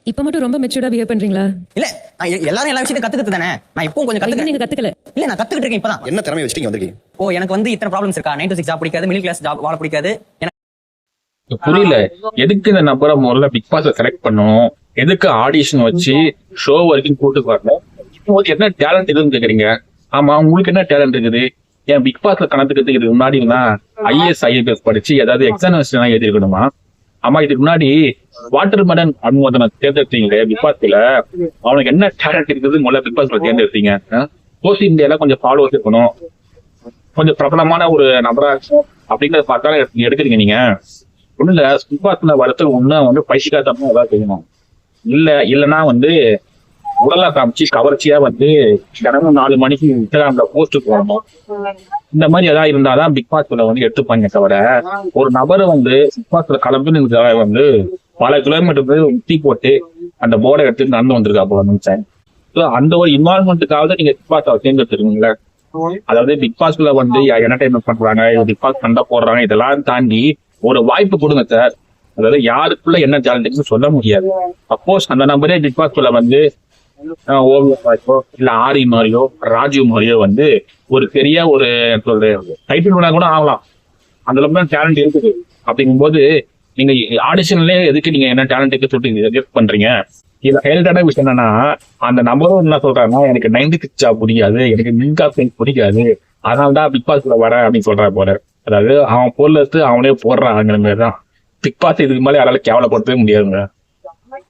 இப்ப மட்டும் ரொம்ப மெச்சூர்டா பிஹேவ் பண்றீங்களா? இல்ல எல்லாரும் எல்லா விஷயத்தையும் கத்துக்கிட்டு தானே. நான் இப்பவும் கொஞ்சம் கத்துக்கிறேன். நீங்க கத்துக்கல. இல்ல நான் கத்துக்கிட்டு இருக்கேன் இப்பதான். என்ன திறமை வச்சுட்டு வந்திருக்கீங்க? எனக்கு வந்து இத்தனை ப்ராப்ளம்ஸ் இருக்கா? 9 to 6 ஜாப் பிடிக்காது, மிடில் கிளாஸ் ஜாப் வாழ பிடிக்காது. புரியல. எதுக்கு இந்த நபரை முதல்ல பிக் பாஸ்ல செலக்ட் பண்ணணும்? எதுக்கு ஆடிஷன் வச்சு ஷோ வரைக்கும் கூட்டு வரணும்? உங்களுக்கு என்ன டேலண்ட் இருக்குன்னு கேக்குறீங்க. ஆமா, உங்களுக்கு என்ன டேலண்ட் இருக்குது? ஏன் பிக் பாஸ்ல கணக்குறதுக்கு இதுக்கு முன்னாடி IAS IPS படிச்சு ஏதாவது எக்ஸாமினேஷன் எழுதிருக்கணுமா? ஆமா, இதுக்கு முன்னாடி வாட்டர் மெலன் அனுமோதனை தேர்ந்தெடுத்தீங்களே பிக் பாஸ்ல, அவனுக்கு என்ன டேலண்ட் இருக்குது முதல்ல பிக் பாஸ்ல தேர்ந்தெடுத்தீங்க? சோசியல் மீடியால கொஞ்சம் ஃபாலோவர்ஸ் இருக்கணும், கொஞ்சம் பிரபலமான ஒரு நபரா அப்படிங்கறத பார்த்தாலும் எடுக்கிறீங்க நீங்க. ஒண்ணு இல்ல, பிக் பாஸ்ல வரத்துக்கு ஒண்ணு பைசிக்காத்தமா ஏதாவது செய்யணும். இல்லைன்னா உடலா காமிச்சு கவர்ச்சியா தினமும் 4 மணிக்கு இன்ஸ்டாகிராம்ல போஸ்ட் போடணும். இந்த மாதிரி ஏதாவது இருந்தாதான் பிக் பாஸ்ல எடுத்துப்பாங்க. தவிர ஒரு நபரை பிக் பாஸ்ல கிளம்புன்னு பல கிலோமீட்டர் உத்தி போட்டு அந்த போர்டை எடுத்து நடந்து வந்திருக்கா போல நினைச்சேன். அந்த ஒரு இன்வால்மெண்ட்டுக்காவது நீங்க பிக் பாஸ் தேர்ந்தெடுத்துருக்கீங்களா? அதாவது பிக் பாஸ்ல என்டர்டைன்மெண்ட் பண்றாங்க, பிக் பாஸ் சண்டை போடுறாங்க, இதெல்லாம் தாண்டி ஒரு வாய்ப்பு கொடுங்க சார். அதாவது யாருக்குள்ள என்ன டேலண்ட் சொல்ல முடியாது. சப்போஸ் அந்த நபரே பிக் பாஸ்ல ஓவியம் மாதிரியோ இல்ல ஆரி மாதிரியோ ராஜீவ் மாதிரியோ ஒரு பெரிய ஒரு டைட்டில் கூட ஆகலாம். அந்த அளவுக்கு தான் டேலண்ட் இருக்குது. அப்படிங்கும்போது நீங்க ஆடிஷன்லயே எதுக்கு நீங்க என்ன டேலண்ட் இருக்கு சொல்லிட்டு ரிஜெக்ட் பண்றீங்க? இதுல ஹெல்டான விஷயம் என்னன்னா, அந்த நபரும் என்ன சொல்றாங்கன்னா, எனக்கு 96 ஜாப் பிடிக்காது, எனக்கு மின்கா பெயிண்ட் பிடிக்காது, அதனாலதான் பிக் பாஸ்ல வரேன் அப்படின்னு சொல்றா போற. அதாவது அவன் பொருள் எடுத்து அவனே போடுறாங்கிற மாதிரி தான். பிக் பாஸ் இதுக்கு மேலே யாரால கேவலப்படுத்தவே முடியாதுங்க.